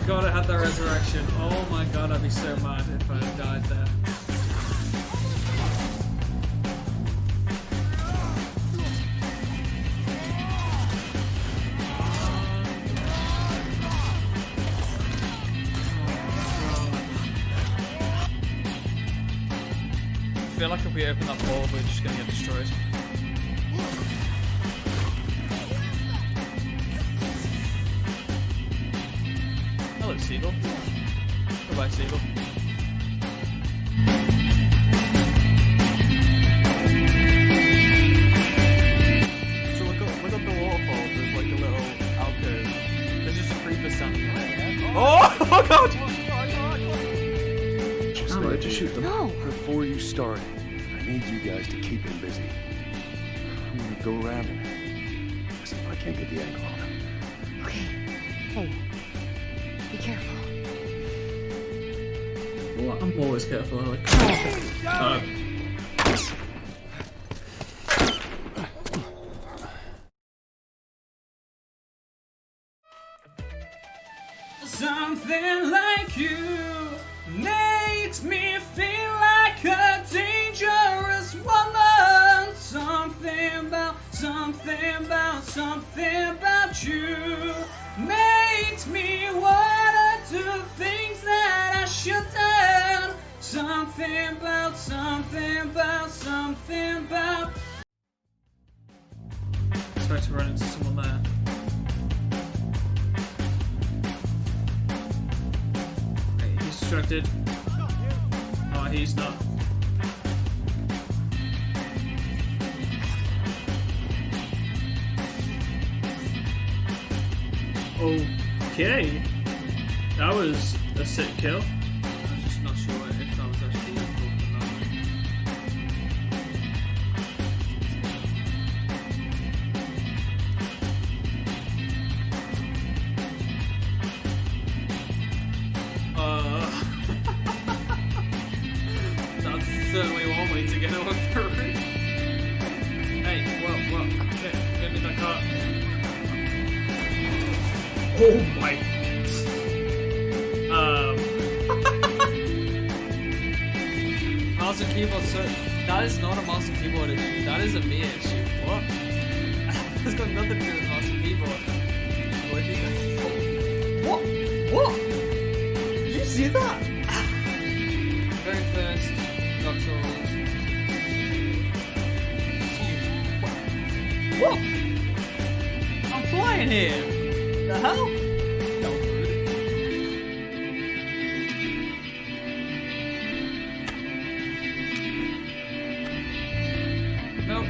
god, I had that resurrection. Oh my god, I'd be so mad if I had died there. I feel like if we open that door, we're just gonna get destroyed. Hello, Seagull. Goodbye, Seagull. So look up the waterfall. There's like a little alcove. There's just a creeper standing there. Oh god! Just ready to shoot them. No. Before you start, I need you guys to keep him busy. I'm gonna go around and listen, I can't get the angle on him. Okay. Hey. Be careful. Well, I'm always careful, Alec. Something like you makes me feel like a dangerous woman. Something about you makes me wanna do things that I shouldn't. Something about. Expect to run into someone there. He's distracted. Oh, he's not. Okay. That was a sick kill. I'm just not sure if that was actually important or not. That's certainly one way to get over the roof. Hey, what? Get me that car. Oh my. Mouse and keyboard, so that is not a mouse and keyboard issue. That is a me issue. What? It's got nothing to do with mouse and keyboard. What? What? Did you see that? Very first Dark Souls. What? I'm flying here. The hell? That was rude. Nope.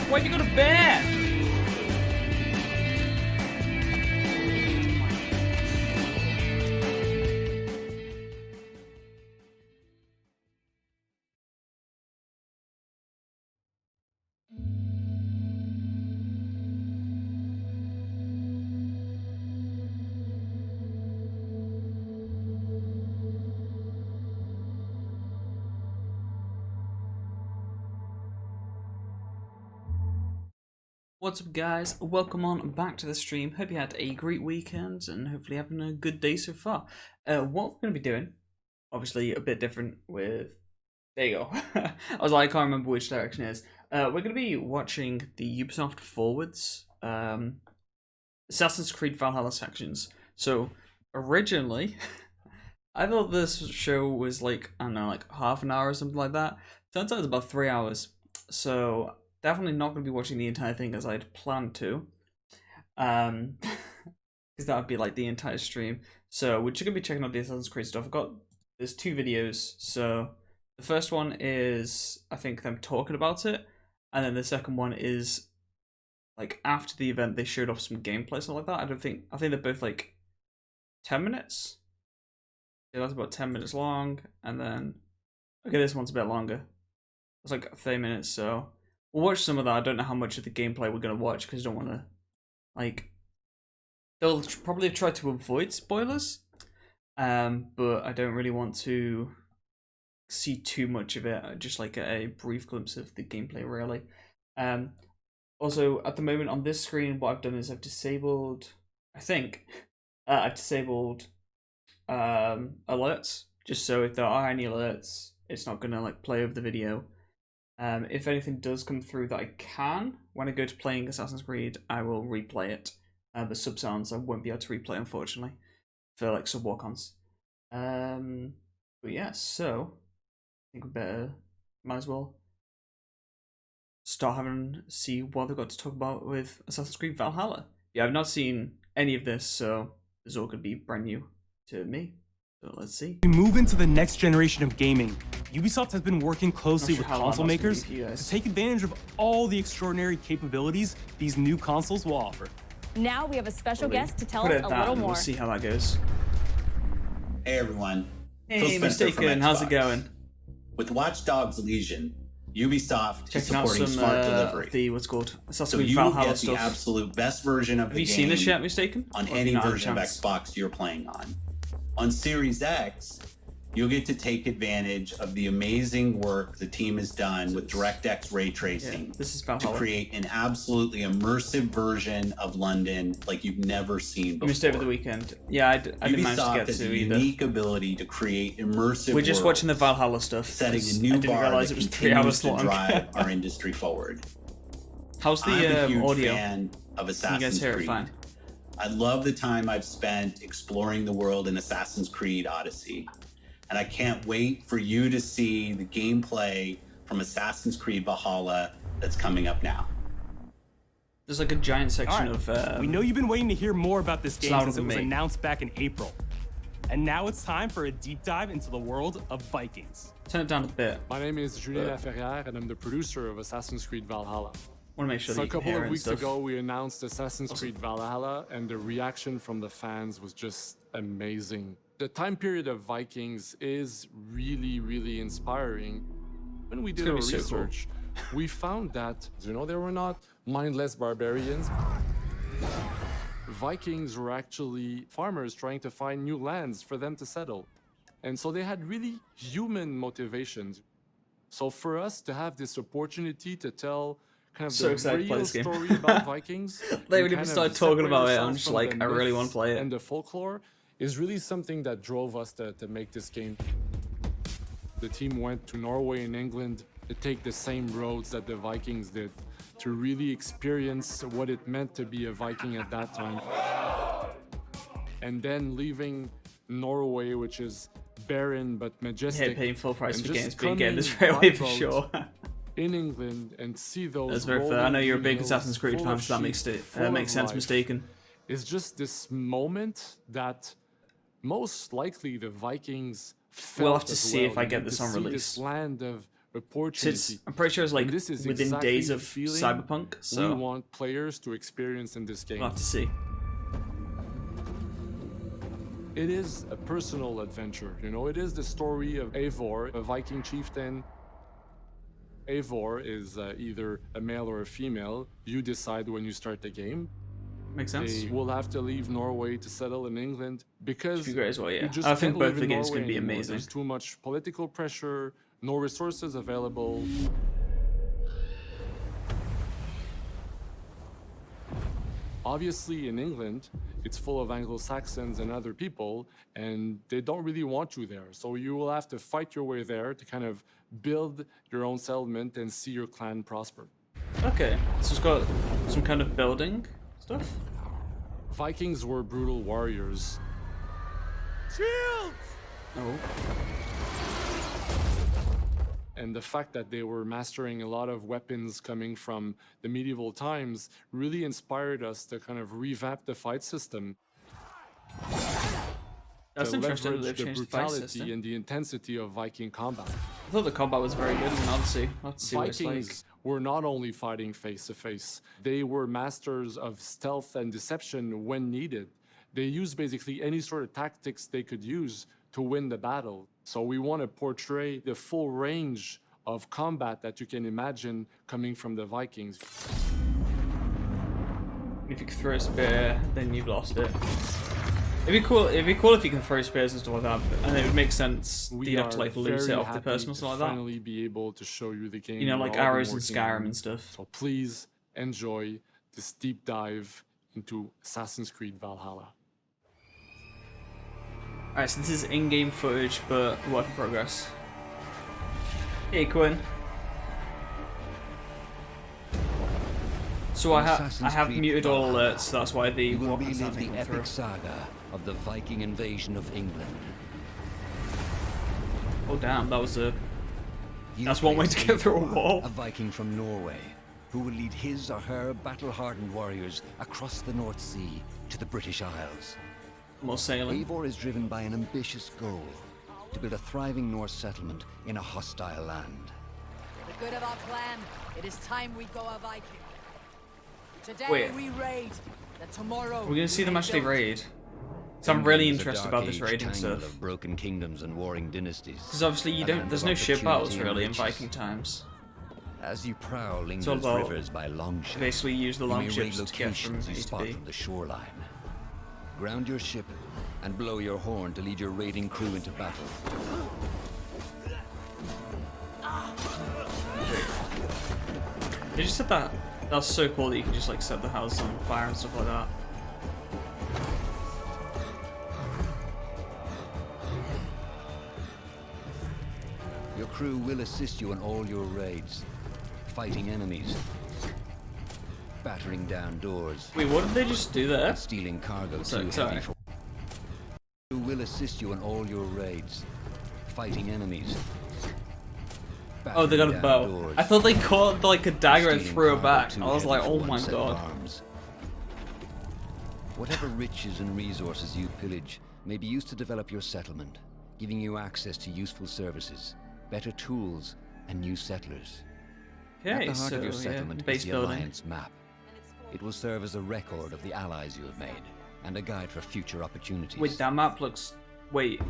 Why'd you go to bed? What's up, guys? Welcome on back to the stream. Hope you had a great weekend and hopefully having a good day so far. What we're going to be doing, obviously a bit different with... There you go. I was like, I can't remember which direction it is. We're going to be watching the Ubisoft Forwards Assassin's Creed Valhalla sections. So, originally, I thought this show was like, I don't know, like half an hour or something like that. Turns out it's about 3 hours. So... definitely not going to be watching the entire thing as I'd planned to. Because that would be like the entire stream. So we're just going to be checking out the Assassin's Creed stuff. There's 2 videos. So the first one is, I think, them talking about it. And then the second one is, like, after the event, they showed off some gameplay, something like that. I think they're both like 10 minutes. Yeah, that's about 10 minutes long. And then, okay, this one's a bit longer. It's like 30 minutes, so... we'll watch some of that. I don't know how much of the gameplay we're going to watch because I don't want to, like, they'll probably try to avoid spoilers, but I don't really want to see too much of it. Just like a brief glimpse of the gameplay, really. Also, at the moment on this screen, what I've done is I've disabled. I think I've disabled alerts, just so if there are any alerts, it's not gonna like play over the video. If anything does come through that I can, when I go to playing Assassin's Creed, I will replay it. The sub sounds I won't be able to replay, unfortunately, for like sub walk-ons. But yeah, so I think we might as well start see what they've got to talk about with Assassin's Creed Valhalla. Yeah, I've not seen any of this, so this is all gonna be brand new to me. So let's see. We move into the next generation of gaming. Ubisoft has been working closely with console makers to take advantage of all the extraordinary capabilities these new consoles will offer. Now we have a special guest to tell us a little more. We'll see how that goes. Hey everyone. Hey, Mistaken, how's it going? With Watch Dogs Legion, Ubisoft is Checking out supporting some smart delivery. the what's called Assassin's So Creed you Valhalla get stuff. the absolute best version of Have the you game seen this yet, Mistaken? on Or have any you not had a version of chance? Xbox you're playing on. On Series X, you'll get to take advantage of the amazing work the team has done with DirectX ray tracing This is to Valhalla. create an absolutely immersive version of London like you've never seen You before. missed over the weekend. Yeah, I didn't manage to Ubisoft get has to a either. unique ability to create immersive We're just worlds, watching the Valhalla stuff. setting 'cause a new I didn't bar realize that it was 3 hours continues to long. drive our industry forward. How's I'm a the huge audio? fan of Can you Assassin's guys hear it Creed. fine? I love the time I've spent exploring the world in Assassin's Creed Odyssey, and I can't wait for you to see the gameplay from Assassin's Creed Valhalla that's coming up now. There's like a giant section All right. of. We know you've been waiting to hear more about this game louder since it than was me. announced back in April. And now it's time for a deep dive into the world of Vikings. Turn it down a bit. My name is Julien Laferrière, and I'm the producer of Assassin's Creed Valhalla. Want to make sure So that a you can couple hear it of and weeks stuff. ago, we announced Assassin's Creed Valhalla, and the reaction from the fans was just amazing. The time period of Vikings is really, really inspiring. When we did gonna our be so cool. research, we found that, they were not mindless barbarians. Vikings were actually farmers trying to find new lands for them to settle. And so they had really human motivations. So for us to have this opportunity to tell kind of So the excited to play real this game. story about Vikings, They and would even kind start of talking separate about it, I'm ourselves just from like, the I really wanna myths play it. And the folklore is really something that drove us to make this game. The team went to Norway and England to take the same roads that the Vikings did, to really experience what it meant to be a Viking at that time. And then leaving Norway, which is barren but majestic, Yeah, paying full price and for just games, but getting this coming right away by for boat sure. in England and see those. That's very fair. I know you're a big rolling Assassin's Creed hills fan, full so that of makes sheep, it full makes of sense. life. Mistaken. It's just this moment that most likely the Vikings felt. We'll have to as see well, if I get this to on see release. This land of So opportunity. I'm pretty sure it's like And this is within exactly days the of feeling Cyberpunk, we so want players to experience in this game. we'll have to see. It is a personal adventure, it is the story of Eivor, a Viking chieftain. Eivor is either a male or a female. You decide when you start the game. Makes sense. They will have to leave Norway to settle in England because Should be great as well, yeah. you just I think can't both live the in games are gonna Norway be anymore. amazing. There's too much political pressure, no resources available. Obviously, in England, it's full of Anglo-Saxons and other people, and they don't really want you there. So you will have to fight your way there to kind of build your own settlement and see your clan prosper. Okay, so it's got some kind of building stuff. Vikings were brutal warriors. Shields! Oh, And the fact that they were mastering a lot of weapons coming from the medieval times really inspired us to kind of revamp the fight system. that's to interesting. That leverage they've the changed the fight brutality system. and the intensity of Viking combat. I thought the combat was very good in Odyssey. Let's see what it's like. Vikings were not only fighting face to face, they were masters of stealth and deception when needed. They used basically any sort of tactics they could use to win the battle. So we want to portray the full range of combat that you can imagine coming from the Vikings. If you could throw a spear, then you've lost it. It'd be cool. It'd be cool if you can throw spears and stuff like that, and it would make sense. We You'd have to are like loot it very off the person or happy something to like that. finally be able to show you the game. You know, we've like all been arrows and working on. Skyrim and stuff. So please enjoy this deep dive into Assassin's Creed Valhalla. Alright, so this is in-game footage, but work in progress. Hey, Quinn. So I have muted all alerts, so that's why the You will walking sound relive the didn't come epic through. saga of the Viking invasion of England. Oh damn, that was a... You That's one way play to get through a Eivor, wall. A Viking from Norway, who will lead his or her battle-hardened warriors across the North Sea to the British Isles. More sailing. Eivor is driven by an ambitious goal: to build a thriving Norse settlement in a hostile land. For the good of our clan, it is time we go a Viking. Today Wait. we raid, that tomorrow We're gonna see them we actually build. raid. So I'm really England is a interested dark about this age raiding tangle stuff. of broken kingdoms and warring dynasties. Because obviously you A don't, land there's of no ship battles opportunity and really in riches. Viking times. As you prowl all England's about rivers by longship, Basically use the you may long raid ships to get from locations A you to spot B. from the shoreline. Ground your ship and blow your horn to lead your raiding crew into battle. They just said that. That's so cool that you can just like set the house on fire and stuff like that. Your crew will assist you in all your raids, fighting enemies, battering down doors, Wait, what did they just do there? and stealing cargo too Sorry. heavy for. Who will assist you in all your raids, fighting enemies. Oh, they got a battering bow. down doors, I thought they caught like a dagger and stealing threw it cargo back. too I was heavy like, for oh one my set of god. arms. Whatever riches and resources you pillage may be used to develop your settlement, giving you access to useful services, better tools, and new settlers. At Okay, the heart so of your yeah, settlement base is the building. Alliance map. It will serve as a record of the allies you have made, and a guide for future opportunities. Wait, that map looks. Wait,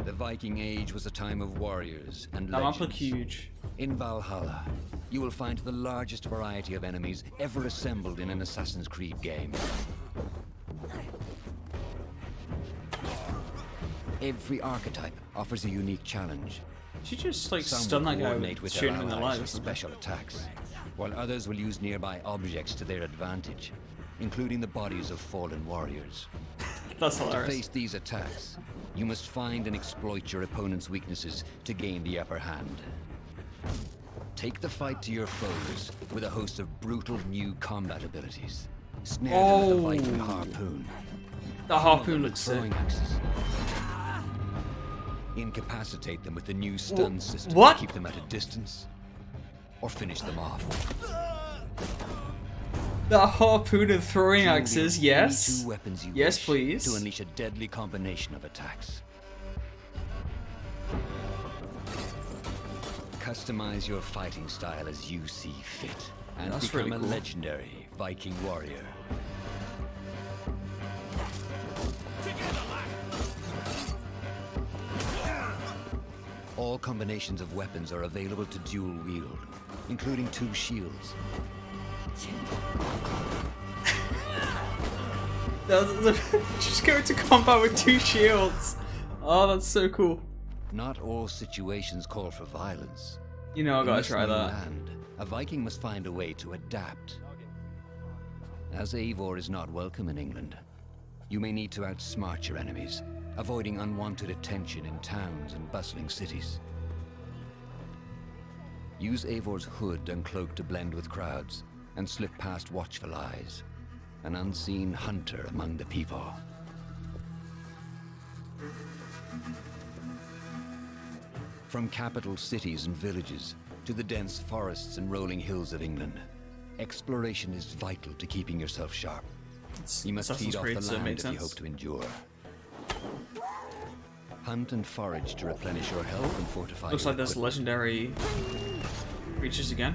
The Viking Age was a time of warriors and that map legends. look huge. In Valhalla, you will find the largest variety of enemies ever assembled in an Assassin's Creed game. Every archetype offers a unique challenge. She just like Some stun will that guy coordinate with with shooting their him in the allies leg or with something. special attacks, while others will use nearby objects to their advantage, including the bodies of fallen warriors. That's To hilarious. face these attacks, you must find and exploit your opponent's weaknesses to gain the upper hand. Take the fight to your foes with a host of brutal new combat abilities. Snare them with the Viking harpoon. The harpoon looks sick. Throwing axes. Incapacitate them with the new stun system what? to keep them at a distance, or finish them off. The harpoon and throwing Dual axes, wield yes. any two weapons you Yes, wish please. To unleash a deadly combination of attacks. Customize your fighting style as you see fit, and That's become really a cool. legendary Viking warrior. All combinations of weapons are available to dual wield, including 2 shields. Just go into combat with 2 shields. Oh, that's so cool. Not all situations call for violence. You know I In gotta this try new that. land, a Viking must find a way to adapt. As Eivor is not welcome in England, you may need to outsmart your enemies, avoiding unwanted attention in towns and bustling cities. Use Eivor's hood and cloak to blend with crowds, and slip past watchful eyes, an unseen hunter among the people. From capital cities and villages to the dense forests and rolling hills of England, exploration is vital to keeping yourself sharp. It's You must Assassin's feed off Creed, the so it land makes if you sense. hope to endure. Hunt and forage to replenish your health and fortify Looks your like there's equipment. legendary creatures again.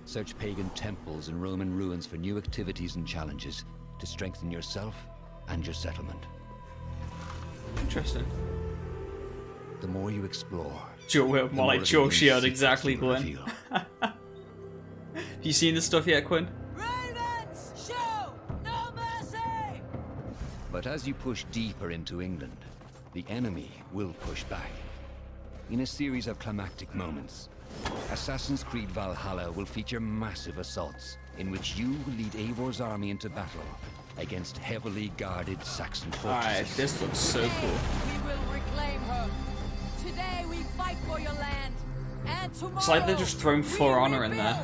Search pagan temples and Roman ruins for new activities and challenges to strengthen yourself and your settlement. Interesting. The more you explore, Joe, the more like of Joe hidden Shield, secrets exactly, you will Glenn. reveal. Have you seen this stuff yet, Quinn? Ravens, show no mercy. But as you push deeper into England, the enemy will push back. In a series of climactic moments, Assassin's Creed Valhalla will feature massive assaults in which you will lead Eivor's army into battle against heavily guarded Saxon fortresses. Alright, this looks so cool. We will reclaim her. Today we fight for your land. And tomorrow It's like they're just throwing For Honor in there.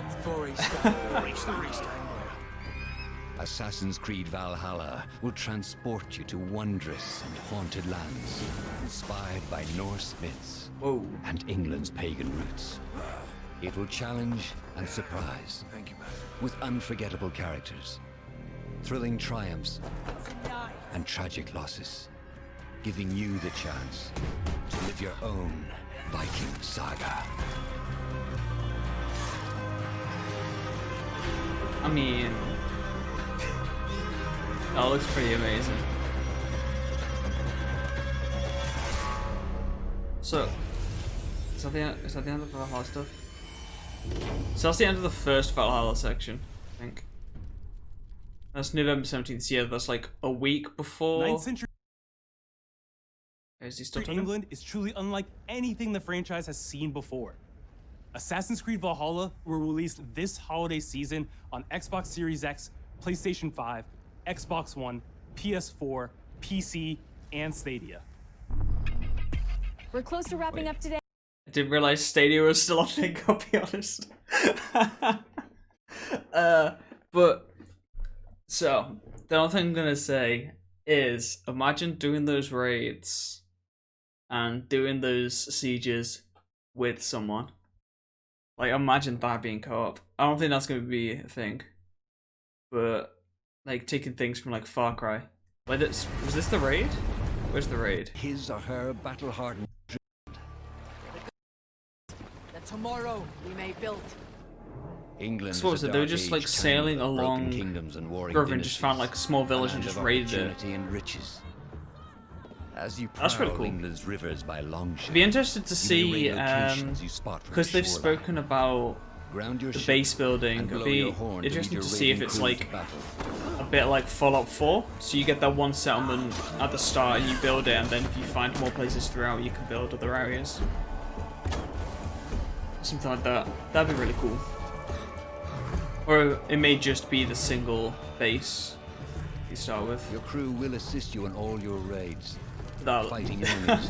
Assassin's Creed Valhalla will transport you to wondrous and haunted lands, inspired by Norse myths and England's pagan roots. It will challenge and surprise, with unforgettable characters, thrilling triumphs, and tragic losses, giving you the chance to live your own Viking saga. I mean, that looks pretty amazing. So, is that the end of the Valhalla stuff? So that's the end of the first Valhalla section, I think. That's November 17th. Yeah, that's like a week before. 9th century Is he still talking? England is truly unlike anything the franchise has seen before. Assassin's Creed Valhalla will release this holiday season on Xbox Series X, PlayStation 5, Xbox One, PS4, PC, and Stadia. We're close to wrapping up today. I didn't realize Stadia was still a thing, I'll be honest. But, so, the only thing I'm gonna say is, imagine doing those raids and doing those sieges with someone. Like, imagine that being co-op. I don't think that's gonna be a thing. But, like, taking things from, like, Far Cry. Like, was this the raid? Where's the raid? His or her battle-hardened. that tomorrow we may build. England So what was it? They were just like sailing along kingdoms and warring river and just found like a small village and just raided it. opportunity and riches. As you That's really prowl cool. England's rivers by Longshot, I'd be interested to see, locations you spot from because the they've shoreline. spoken about Ground your the ship base building. and It'd blow be your horn interesting lead to your see if raiding it's crews like to battle. a bit like Fallout 4. So you get that one settlement at the start and you build it, and then if you find more places throughout, you can build other areas. Something like that. That'd be really cool. Or it may just be the single base you start with. Your crew will assist you in all your raids, That, fighting enemies,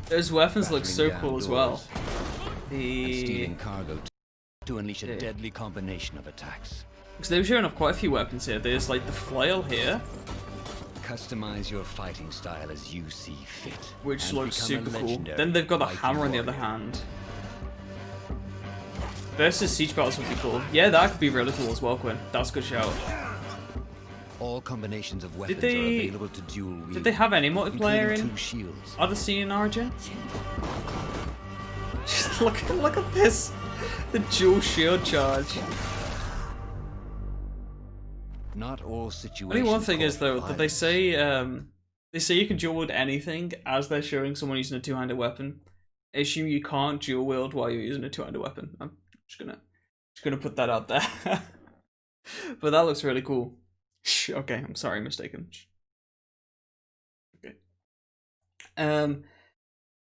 those weapons look so battering cool down as well. doors, and stealing The cargo to unleash a Yeah. deadly combination of attacks. because they were showing off quite a few weapons here. There's like the flail here, Customize your fighting style as you see fit, which and looks become a super cool. legendary Then they've got the Viking hammer on the other warrior. hand. Versus siege battles would be cool. Yeah, that could be really cool as well, Quinn. That's a good shout. All combinations of weapons they- are available to dual wield. Did they have any multiplayer including in 2 shields. Odyssey and Origin? Just look at this, the dual shield charge. Not all situations. Only one thing call is for though that they violence. say you can dual wield anything as they're showing someone using a two-handed weapon. I assume you can't dual wield while you're using a two-handed weapon. I'm just gonna put that out there. But that looks really cool. Okay, I'm sorry, mistaken. Okay.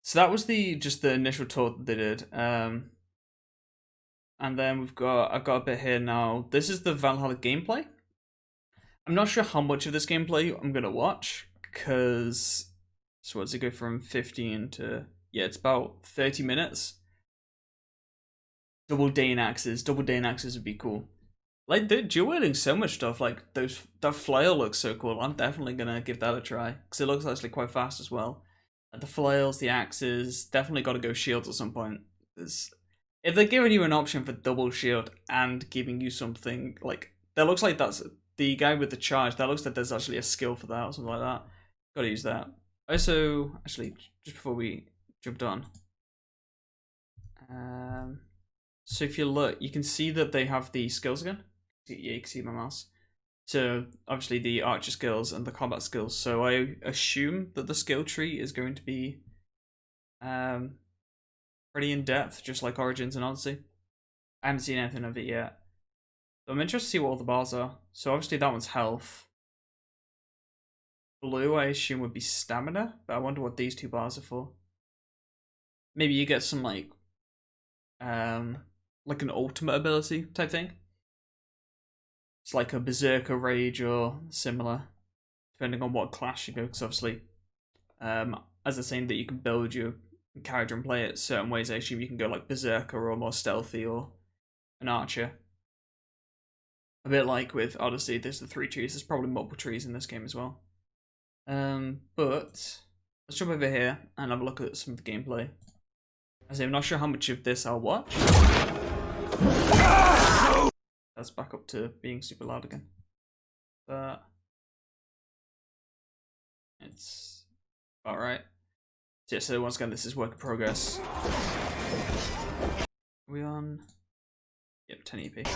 So that was just the initial tour that they did. And then I've got a bit here now. This is the Valhalla gameplay. I'm not sure how much of this gameplay I'm gonna watch, because so what does it go from 15 to, yeah, it's about 30 minutes. Double Dane axes would be cool. Like they're dueling so much stuff. Like that flail looks so cool. I'm definitely gonna give that a try because it looks actually quite fast as well. Like the flails, the axes, definitely got to go shields at some point. If they're giving you an option for double shield and giving you something like that, looks like that's the guy with the charge. That looks like there's actually a skill for that or something like that. Got to use that. Also, actually, just before we jumped on, so if you look, you can see that they have the skills again. Yeah, you can see my mouse. So obviously the archer skills and the combat skills. So I assume that the skill tree is going to be pretty in depth, just like Origins and Odyssey. I haven't seen anything of it yet. So I'm interested to see what all the bars are. So obviously that one's health. blue, I assume, would be stamina, but I wonder what these 2 bars are for. Maybe you get some like an ultimate ability type thing. It's like a berserker rage or similar, depending on what class you go. Because obviously, as I was saying that you can build your character and play it certain ways, I assume you can go like berserker or more stealthy or an archer. A bit like with Odyssey, there's the 3 trees. There's probably multiple trees in this game as well. But let's jump over here and have a look at some of the gameplay. As I'm not sure how much of this I'll watch. That's back up to being super loud again. But it's about right. So, yeah, so once again, this is work in progress. Are we on? Yep, 10 EP.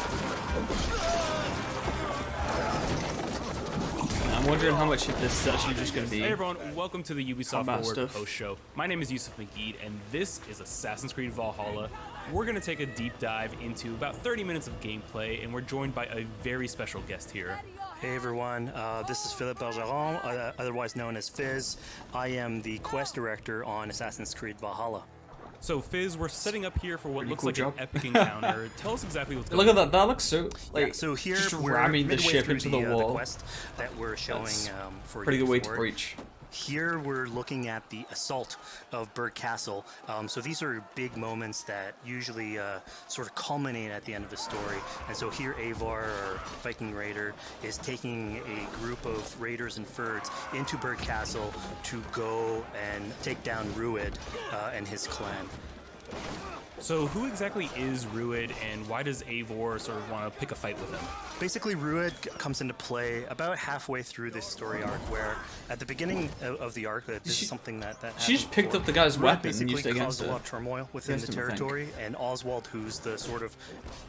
I'm wondering how much of this is actually just going to be. Hey everyone, welcome to the Ubisoft Forward stuff. post show. My name is Yusuf McGeed, and this is Assassin's Creed Valhalla. We're going to take a deep dive into about 30 minutes of gameplay, and we're joined by a very special guest here. Hey everyone, this is Philippe Bergeron, otherwise known as Fizz. I am the quest director on Assassin's Creed Valhalla. So Fizz, we're setting up here for what Pretty looks cool like job. an epic encounter. Tell us exactly what's going Look on. at that! That looks so like Yeah, so here just we're ramming the midway ship through into the the wall. quest that we're showing That's for pretty good way to Forward. breach. Here we're looking at the assault of Berg Castle. So these are big moments that usually sort of culminate at the end of the story. And so here Eivor, our Viking raider, is taking a group of raiders and Fyrds into Berg Castle to go and take down Rued and his clan. So who exactly is Rued, and why does Eivor sort of want to pick a fight with him? Basically, Rued comes into play about halfway through this story arc, where at the beginning of the arc, this is something that She just picked up the guy's Rued weapon and basically used it against caused a her. lot of turmoil within Against the him, I think. territory, and Oswald, who's the sort of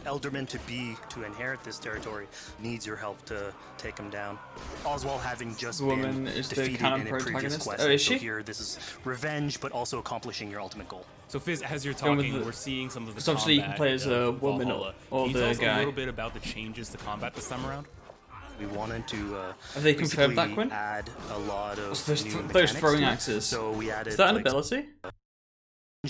elderman to be to inherit this territory, needs your help to take him down. Oswald having just The woman been is the defeated canon in a previous protagonist? quest, Oh, is so she? here this is revenge, but also accomplishing your ultimate goal. So Fizz, as you're Going with talking, the- we're seeing some of the So obviously you can combat play as a of woman Valhalla. or Can you the tell us guy. a little bit about the changes to combat this time around? We wanted to Have they confirmed that, basically Quinn? add a lot of So those, new those mechanics throwing to it. axes. So we added Is that an like, ability?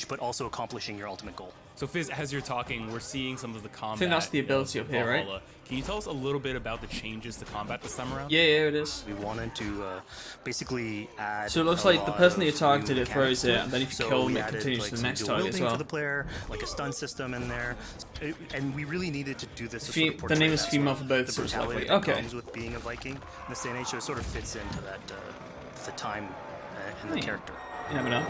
but also accomplishing your ultimate goal. So Fizz, as you're talking, we're seeing some of the combat. that's the ability of up here, right? Valhalla. Can you tell us a little bit about the changes to combat this time around? Yeah, it is. We wanted to basically add. So it looks a like the lot person that of you targeted, new it throws mechanics to it, and then if you So kill we them, it added, continues like, to the some next dual target as wielding well. for the player, like a stun system in there, and we really needed to do this. To Fe- sort of the name portray is that female sort of for both, the so it's brutality likely. that Okay. comes with being a Viking in this day and age, so it sort of fits into that the time and the Hey. character. You never know.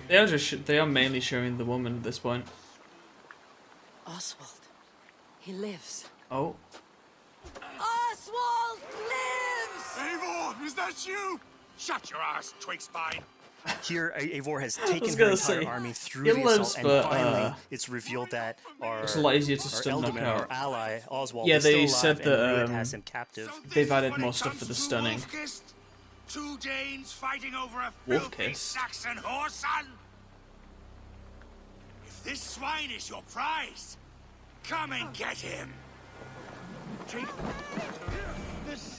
They are mainly showing the woman at this point. Oswald. He lives. Oh. Oswald lives! Eivor, is that you? Shut your ass, twig spine. Here, Eivor has taken her gonna entire say, army through he the lives, assault, but, and finally, it's revealed that our it's a lot easier to our stun elderman, knock our out. ally Oswald, Yeah, is they still said alive, and that, Rued has him captive. They've added more stuff for the stunning. Two Danes fighting over a Wolf filthy kiss. Saxon whoreson. If this swine is your prize, come and get him.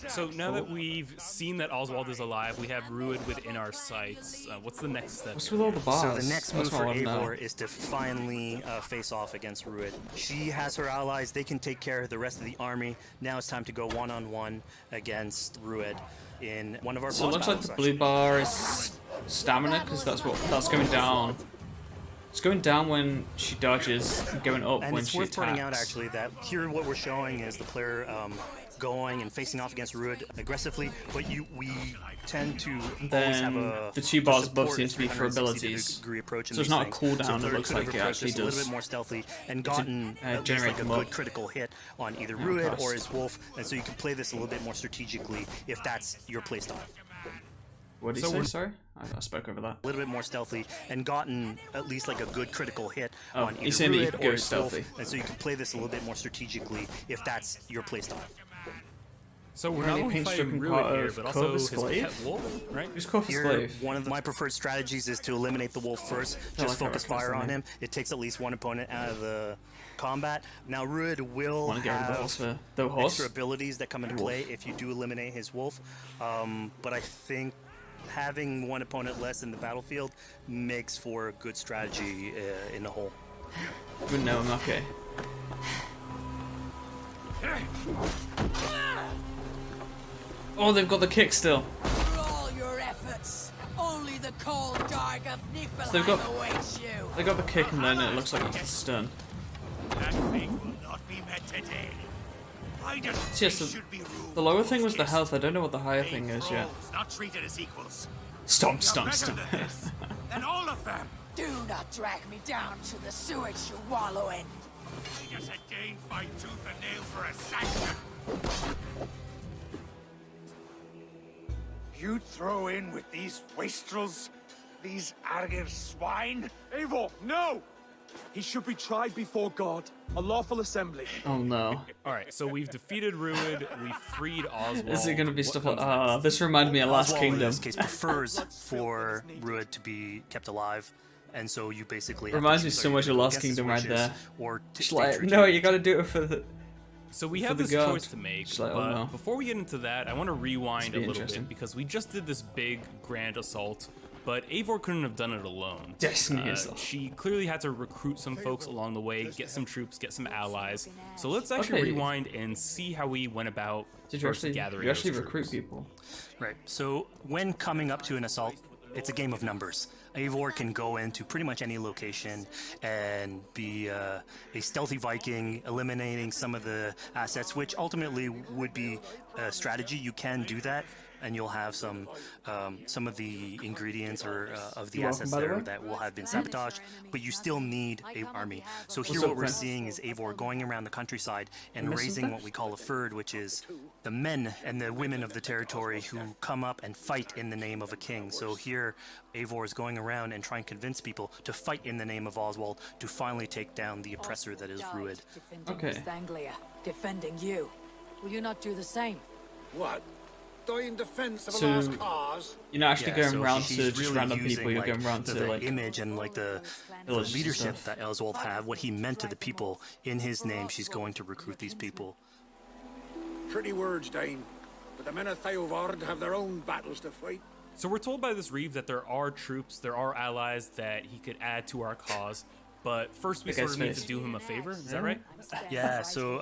So now that we've seen that Oswald is alive, we have Rued within our sights. What's the next step? What's with all the bars? So the next move That's what for I wanna know. Eivor is to finally face off against Rued. She has her allies; they can take care of the rest of the army. Now it's time to go one-on-one against Rued in one of our. So it boss looks like battles, the blue actually. bar is stamina, because that's going down. It's going down when she dodges, and going up And when it's she worth attacks. pointing out actually that here what we're showing is the player going and facing off against Rued aggressively, but we tend to always have Then a the two bars above support seem to be for 360 abilities. degree approach in So it's these not a things. cooldown, So it player looks could have like it approached actually this a little does. bit more stealthy and To, gotten at least generate like a them good up. critical hit on either Yeah, Rued cost. or his wolf, and so you can play this a little bit more strategically if that's your playstyle. What did So you say? we're- Sorry, I spoke over that. A little bit more stealthy and gotten at least like a good critical hit Oh, on you're either saying that you Rued could or go his wolf, stealthy. and so you can play this a little bit more strategically if that's your playstyle. So we're not Apparently only paint fighting stripping Ruin part here, of but Clover also his Slave? pet wolf, right? Who's Clover Here, Slave? one of my preferred strategies is to eliminate the wolf first. I Just like focus how I fire on recognise him. It takes at least one opponent out of the combat. Now, Ruid will Want to get rid of the have horse for the horse? extra abilities that come into Wolf. play if you do eliminate his wolf. But I think having one opponent less in the battlefield makes for a good strategy in the whole. Good know, okay. Oh, they've got the kick still. For all your efforts, only the cold dark of So they've got- Niflheim awaits you. They got the kick and then it looks like it's stun. That fate will not be met today. I just So yes, the lower thing was the health. I don't know what the higher thing is yet. Not treated as equals. Stomp, You're stomp, better stomp. than this, than all of them. Do not drag me down to the sewage you wallow in. We just again fight tooth and nail for a sanction. You'd throw in with these wastrels? These arrogant swine? Eivor, no! He should be tried before God, a lawful assembly. Oh no. All right, so we've defeated Ruid, we freed Oswald. Is it gonna be What stuff like comes next? this reminded me of Last Oswald, in Kingdom. this case, prefers for Ruid to be kept alive. And so you basically have to Reminds me choose so whether much you of go Last against his Kingdom right wishes there. Or Just stay like, true to no, your you gotta do it for the... So we for have the this god. choice to make, Just like, oh, but no. before we get into that, I want to rewind be a little interesting. bit because we just did this big grand assault, but Eivor couldn't have done it alone. Destiny assault. She clearly had to recruit some folks along the way, get some troops, get some allies. So let's actually Okay. rewind and see how we went about Did you first actually, gathering you actually those recruit troops. people? Right. So when coming up to an assault, it's a game of numbers. Eivor can go into pretty much any location and be a stealthy Viking, eliminating some of the assets, which ultimately would be a strategy. You can do that, and you'll have some of the ingredients or of the You're welcome, assets by the there way. that will have been sabotaged. But you still need an army. So here, What's up, what we're friend? seeing is Eivor going around the countryside and You missing raising things? what we call a fyrd, which is the men and the women of the territory who come up and fight in the name of a king. So here, Eivor is going around and trying to convince people to fight in the name of Oswald to finally take down the oppressor that is Ruid. Defending Okay. East Anglia, defending you. Will you not do the same? What? Die in defense of So- a lost cause? You're not actually going so around she's to just really random using, people, you're like, going around the, to the like... image and like the villages and leadership stuff. that Oswald had, what he meant to the people. In his name, she's going to recruit these people. Pretty words, Dane. But the men of Theovard have their own battles to fight. So we're told by this Reeve that there are troops, there are allies that he could add to our cause, but first we Big sort guy's of need face. to do him a favor, is that right? Yeah, so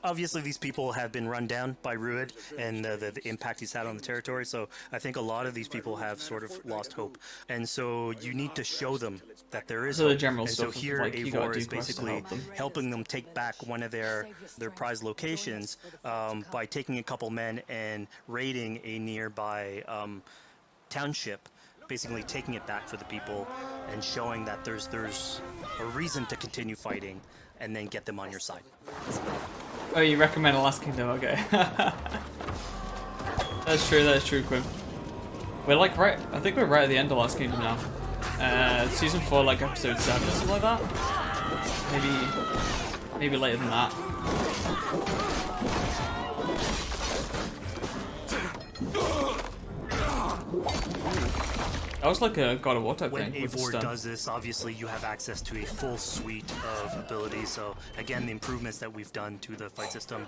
obviously these people have been run down by Ruid and the impact he's had on the territory, so I think a lot of these people have sort of lost hope. And so you need to show them that there is So the hope. general and so stuff of, here like, you gotta Eivor do is quests to basically help them. helping them take back one of their prized locations by taking a couple men and raiding a nearby township, basically taking it back for the people and showing that there's a reason to continue fighting and then get them on your side. Oh, you recommend The Last Kingdom, okay. That's true, Quinn. We're like right, I think we're right at the end of Last Kingdom now. Season 4, like episode 7 or something like that. Maybe later than that. That was like a God of War type When thing. with the Eivor stun. does this, obviously you have access to a full suite of abilities. So again, the improvements that we've done to the fight system.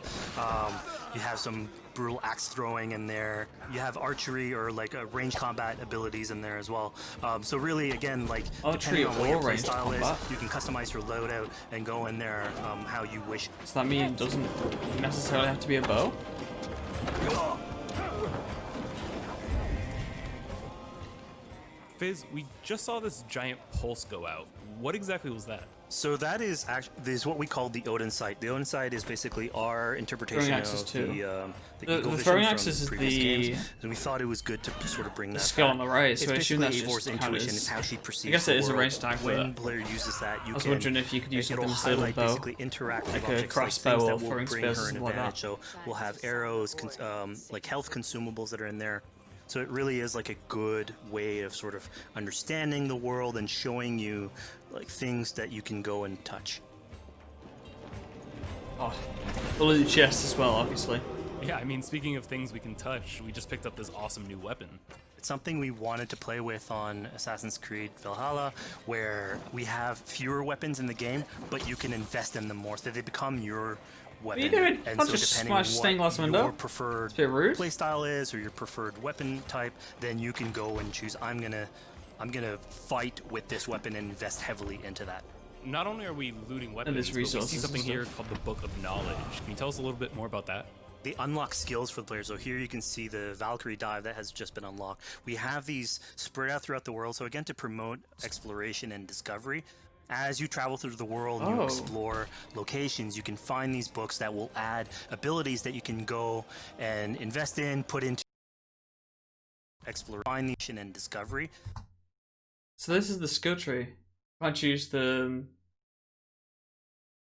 You have some brutal axe throwing in there. You have archery or like range combat abilities in there as well. So really, again, like Archery depending on what your or play ranged style is, combat? you can customize your loadout and go in there how you wish. Does that mean it doesn't necessarily have to be a bow? Fizz, we just saw this giant pulse go out. What exactly was that? So that is what we call the Odin sight. The Odin sight is basically our interpretation Throwing axes of too. the The Eagle Vision throwing from axis is previous the- games, and we thought it was good to sort of bring that skill back. on the right, so It's I assume that's basically Eivor's just intuition. counters. It's how she perceives I guess it the is a world. ranged attack for When that. player uses that, you I was can. wondering if you could use it'll something instead of a highlight bow, basically interactive like a objects, crossbow things or that will throwing bring spears her or an something like that. advantage. So we'll have arrows, like health consumables that are in there. So it really is like a good way of sort of understanding the world and showing you like things that you can go and touch. Oh, full of the chest as well, obviously. Yeah, I mean, speaking of things we can touch, we just picked up this awesome new weapon. It's something we wanted to play with on Assassin's Creed Valhalla, where we have fewer weapons in the game, but you can invest in them more, so they become your weapon. What are you doing? And Can't so just depending on smash stained glass window. your preferred It's a bit rude. playstyle is, or your preferred weapon type, then you can go and choose, I'm gonna fight with this weapon and invest heavily into that. Not only are we looting weapons, there's but we see resources something and here called the Book of Knowledge. Can you tell us a little bit more about that? They unlock skills for the players. So here you can see the Valkyrie dive that has just been unlocked. We have these spread out throughout the world. So again, to promote exploration and discovery. As you travel through the world, you explore locations, you can find these books that will add abilities that you can go and invest in, put into exploration and discovery. So this is the skill tree. You can't choose the...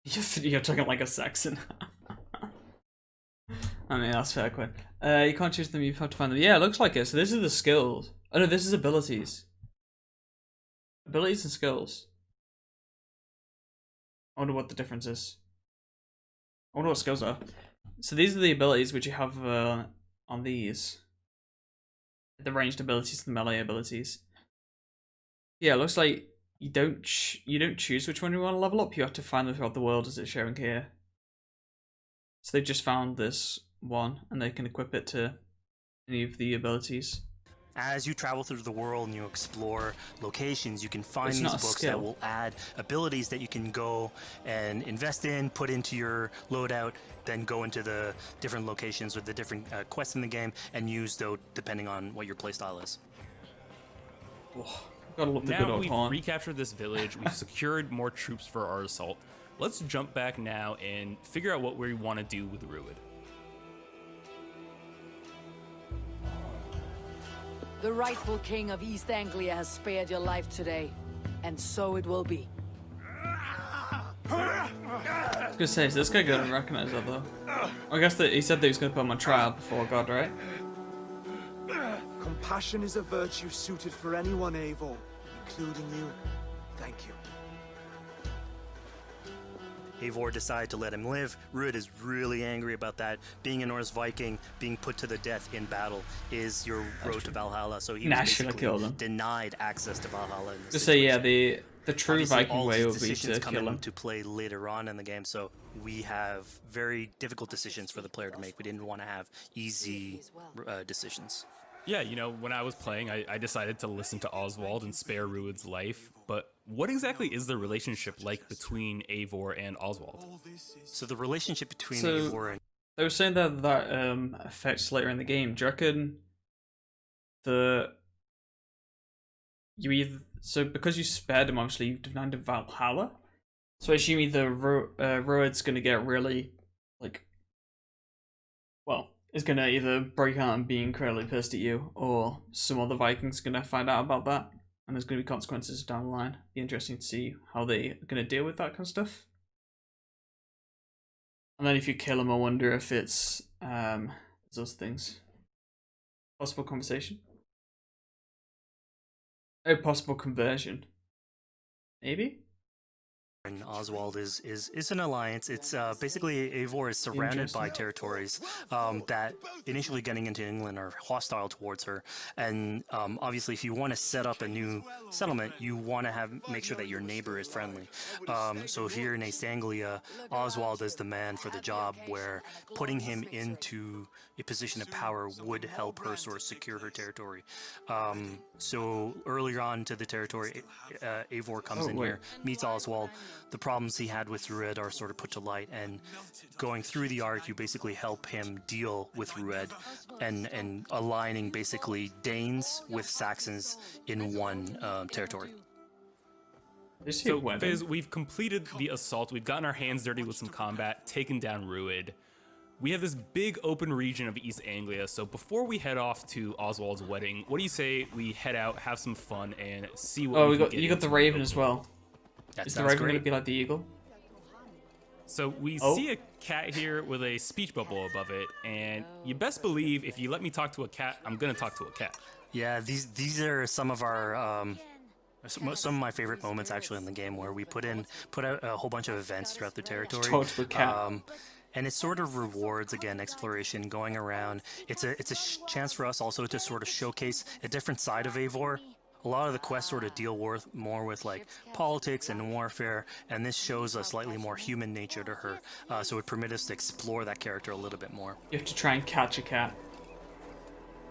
You're talking like a Saxon. I mean, that's fair, Quinn. You can't choose them, you have to find them. Yeah, it looks like it. So this is the skills. Oh no, this is abilities. Abilities and skills. I wonder what the difference is. I wonder what skills are. So these are the abilities which you have on these. The ranged abilities and the melee abilities. Yeah, it looks like you don't choose which one you want to level up. You have to find them throughout the world, as it's showing here. So they just found this one, and they can equip it to any of the abilities. As you travel through the world and you explore locations, you can find these books that will add abilities that you can go and invest in, put into your loadout, then go into the different locations with the different quests in the game and use those depending on what your playstyle is. Oh, gotta love the good Now old we've horn. recaptured this village, we've secured more troops for our assault. Let's jump back now and figure out what we want to do with Rued. The rightful king of East Anglia has spared your life today, and so it will be. I was gonna say, is this guy gonna recognize that though? I guess that he said that he was gonna put him on trial before God, right? Compassion is a virtue suited for anyone, Eivor, including you. Thank you. Eivor decided to let him live. Rued is really angry about that. Being a Norse Viking, being put to the death in battle is your road to Valhalla. So he was basically denied access to Valhalla. In this Just say, yeah, the true Obviously, Viking all way these would be decisions to come kill him. into play later on in the game, so we have very difficult decisions for the player to make. We didn't want to have easy decisions. Yeah, you know, when I was playing, I decided to listen to Oswald and spare Rued's life, but what exactly is the relationship like between Eivor and Oswald? So the relationship between Eivor and... They were saying that affects later in the game. Do you reckon so because you spared him, obviously you denied him Valhalla? So I assume either Rued's gonna get really, like, well, is gonna either break out and be incredibly pissed at you, or some other Vikings gonna find out about that, and there's gonna be consequences down the line. Be interesting to see how they are gonna deal with that kind of stuff. And then if you kill him, I wonder if it's those things. Possible conversation. Oh, possible conversion. Maybe. And Oswald is an alliance. It's basically Eivor is surrounded by territories that initially getting into England are hostile towards her, and obviously if you want to set up a new settlement, you want to make sure that your neighbor is friendly. So here in East Anglia, Oswald is the man for the job, where putting him into a position of power would help her sort of secure her territory. So earlier on to the territory, Eivor comes in here, meets Oswald. The problems he had with Rued are sort of put to light, and going through the arc, you basically help him deal with Rued and aligning basically Danes with Saxons in one territory. So, Fizz, we've completed the assault. We've gotten our hands dirty with some combat, taken down Rued. We have this big open region of East Anglia, so before we head off to Oswald's wedding, what do you say we head out, have some fun, and see what we can get you got the Raven as well. Is the Raven going to be like the eagle? So we see a cat here with a speech bubble above it, and you best believe if you let me talk to a cat, I'm going to talk to a cat. Yeah, these are some of our some of my favorite moments actually in the game, where we put out a whole bunch of events throughout the territory. Talk to a cat. and it sort of rewards again exploration, going around. It's a chance for us also to sort of showcase a different side of Eivor. A lot of the quests sort of deal more with like politics and warfare, and this shows a slightly more human nature to her. So it permits us to explore that character a little bit more. You have to try and catch a cat.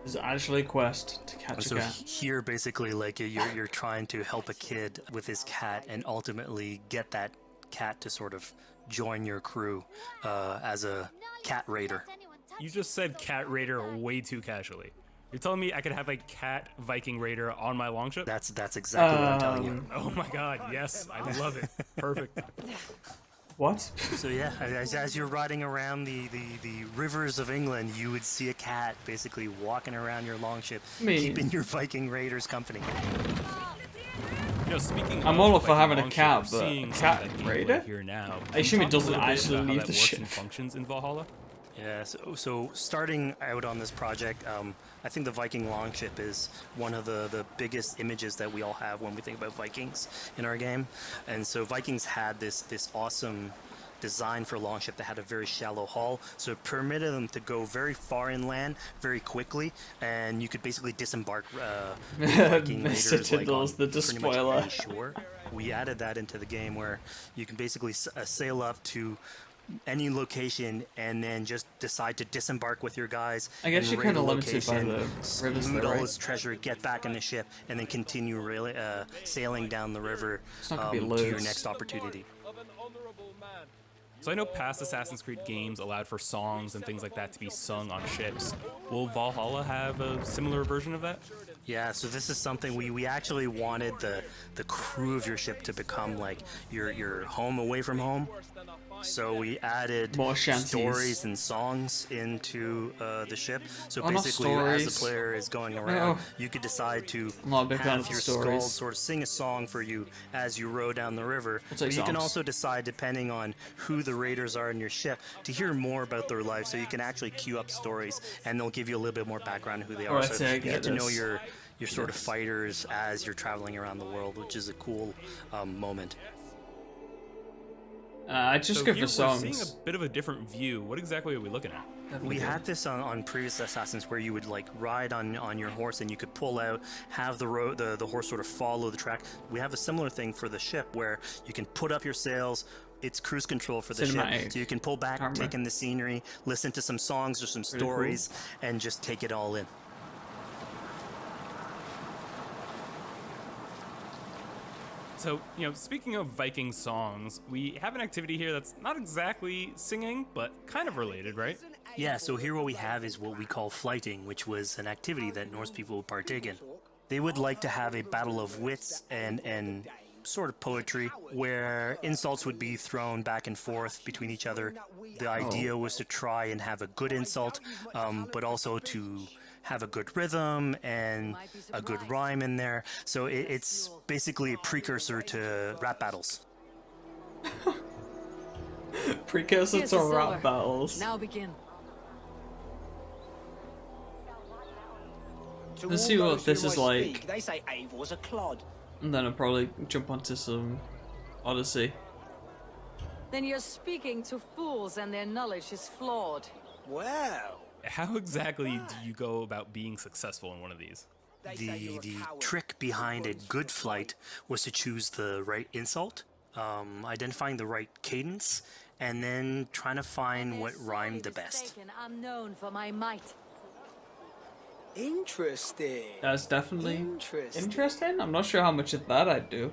There's actually a quest to catch a cat. So here, basically, like you're trying to help a kid with his cat, and ultimately get that cat to sort of join your crew as a cat raider. You just said cat raider way too casually. You're telling me I could have a cat Viking raider on my longship? That's exactly what I'm telling you. Oh my god, yes, I love it. Perfect. What? So yeah, as you're riding around the rivers of England, you would see a cat basically walking around your longship, keeping your Viking raiders company. You know, speaking I'm of all for having a longship, cat, but seeing a some cat of that raider? gameplay here now. I assume it Can you doesn't talk a little bit actually about how leave that the works ship. and functions in Valhalla? Yeah, so starting out on this project, I think the Viking longship is one of the biggest images that we all have when we think about Vikings in our game. And so Vikings had this awesome design for longship that had a very shallow hull, so it permitted them to go very far inland very quickly, and you could basically disembark Viking raiders like on the pretty much spoiler. any shore. We added that into the game where you can basically sail up to any location and then just decide to disembark with your guys. I guess and you're raid kind a of limited by location, the rivers loot there, all right? its treasure, get back in the ship, and then continue sailing down the river It's not gonna be to your loads. next opportunity. So I know past Assassin's Creed games allowed for songs and things like that to be sung on ships. Will Valhalla have a similar version of that? Yeah, so this is something we actually wanted the crew of your ship to become like your home away from home. So we added More shanties. stories and songs into the ship. So not basically, as the stories. player is going around, No. you could decide to I'm not a big fan have of your stories. skull sort of sing a song for you as you row down the river. I'll take But you can songs. also decide, depending on who the raiders are in your ship, to hear more about their life. So you can actually queue up stories, and they'll give you a little bit more background on who they are. Alright, So so I you get get to know this. your sort of fighters as you're traveling around the world, which is a cool moment. I just So go here for we're songs. seeing a bit of a different view. What exactly are we looking at? We had this on previous Assassins where you would like ride on your horse and you could pull out, have the horse sort of follow the track. We have a similar thing for the ship where you can put up your sails. It's cruise control for the Cinematic ship, so you can pull back, camera. take in the scenery, listen to some songs or some Pretty cool. stories, and just take it all in. So, you know, speaking of Viking songs, we have an activity here that's not exactly singing, but kind of related, right? Yeah, so here what we have is what we call flighting, which was an activity that Norse people would partake in. They would like to have a battle of wits and sort of poetry where insults would be thrown back and forth between each other. The idea was to try and have a good insult, but also to have a good rhythm and a good rhyme in there. So it's basically a precursor to rap battles. Precursor Here's to the silver. rap battles. Now begin. To Let's all see what those this who is I like. speak, they say Eivor's a clod. And then I'll probably jump onto some Odyssey. Then you're speaking to fools and their knowledge is flawed. Well, How exactly do you go about being successful in one of these? The trick behind a good flight was to choose the right insult, identifying the right cadence, and then trying to find what rhymed the best. I'm known for my might. interesting. That's definitely Interesting. interesting. I'm not sure how much of that I'd do.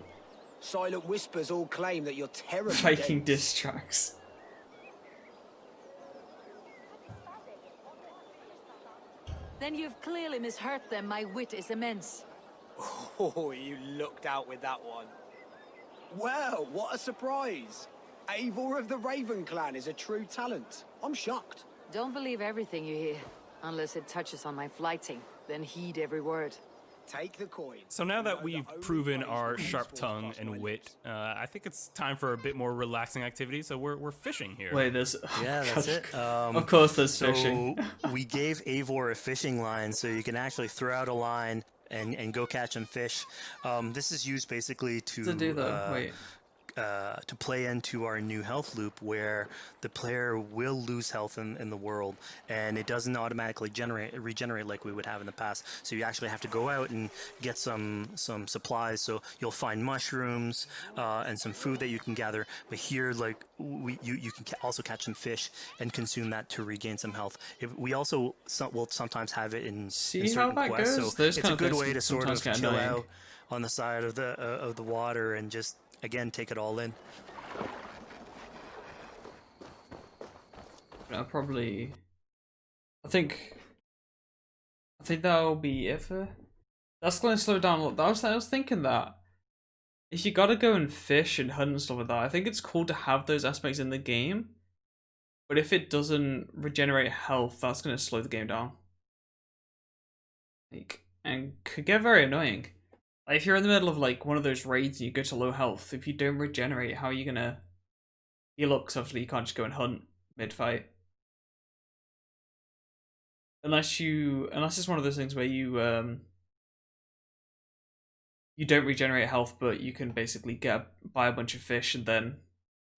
Silent whispers all claim that you're terribly Viking dense. diss tracks. Then you've clearly misheard them. My wit is immense. Oh, you looked out with that one. Well, what a surprise. Eivor of the Raven clan is a true talent. I'm shocked. Don't believe everything you hear, unless it touches on my flighting. Then heed every word. Take the coin. So now that we've proven our sharp tongue and wit, I think it's time for a bit more relaxing activity. So we're fishing here. Wait, there's... Yeah, that's it. Of course there's So fishing. we gave Eivor a fishing line, so you can actually throw out a line and go catch some fish. This is used basically To do though, wait. to play into our new health loop where the player will lose health in the world, and it doesn't automatically regenerate like we would have in the past. So you actually have to go out and get some supplies. So you'll find mushrooms and some food that you can gather. But here, like you can also catch some fish and consume that to regain some health. We also will sometimes have it in certain quests. So it's a good way to sort of chill out on the side of the water and just again take it all in. I think that'll be it for. That's going to slow down a lot. I was thinking that if you gotta go and fish and hunt and stuff like that, I think it's cool to have those aspects in the game. But if it doesn't regenerate health, that's going to slow the game down. Like, and could get very annoying. Like, if you're in the middle of like one of those raids and you go to low health, if you don't regenerate, how are you gonna heal up? Because obviously you can't just go and hunt mid-fight. Unless it's one of those things where you don't regenerate health, but you can basically buy a bunch of fish and then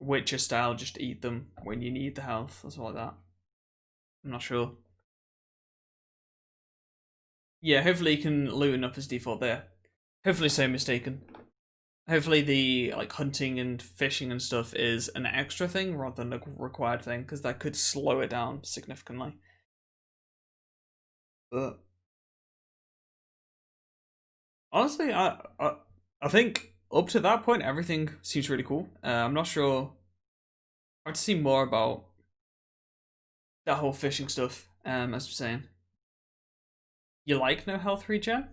Witcher style just eat them when you need the health or something like that. I'm not sure. Yeah, hopefully you can loot up as default there. Hopefully so mistaken. Hopefully the like hunting and fishing and stuff is an extra thing rather than a required thing, because that could slow it down significantly. But honestly, I think up to that point everything seems really cool. I'm not sure. I want to see more about that whole fishing stuff. As I'm saying, you like no health regen?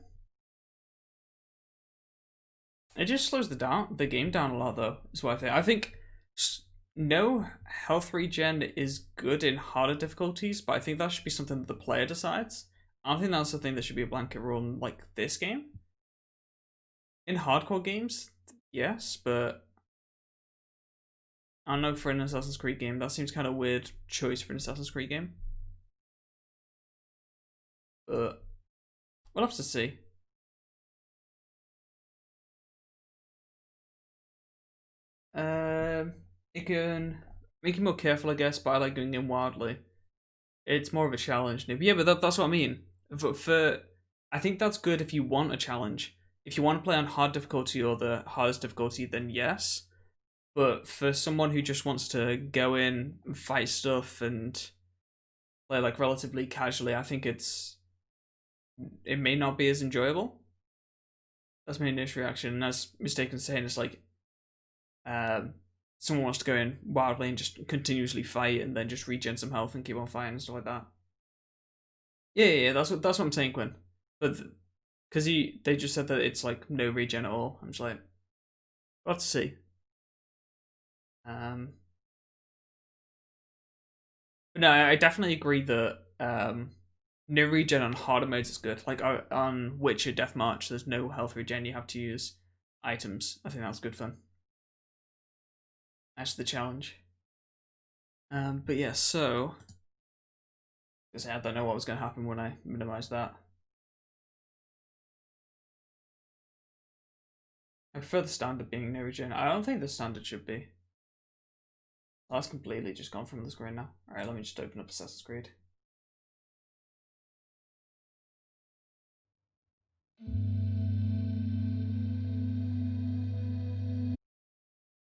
It just slows the game down a lot, though, is what I think. I think no health regen is good in harder difficulties, but I think that should be something that the player decides. I don't think that's the thing that should be a blanket rule in like this game. In hardcore games, yes, but I don't know, for an Assassin's Creed game, that seems kind of a weird choice for an Assassin's Creed game. But we'll have to see. It can make you more careful, I guess, by like going in wildly. It's more of a challenge. Yeah, but that's what I mean. I think that's good if you want a challenge. If you want to play on hard difficulty or the hardest difficulty, then yes. But for someone who just wants to go in and fight stuff and play like relatively casually, I think it may not be as enjoyable. That's my initial reaction. And as Mistaken saying, it's like someone wants to go in wildly and just continuously fight and then just regen some health and keep on fighting and stuff like that. Yeah, that's what I'm saying, Quinn. But because they just said that it's like no regen at all. I'm just like, we'll have to see. But no, I definitely agree that no regen on harder modes is good. Like on Witcher Deathmarch, there's no health regen. You have to use items. I think that's good fun. That's the challenge. But yeah, so because I don't know what was going to happen when I minimized that. I prefer the standard being no regen. I don't think the standard should be. Oh, that's completely just gone from the screen now. Alright, let me just open up Assassin's Creed.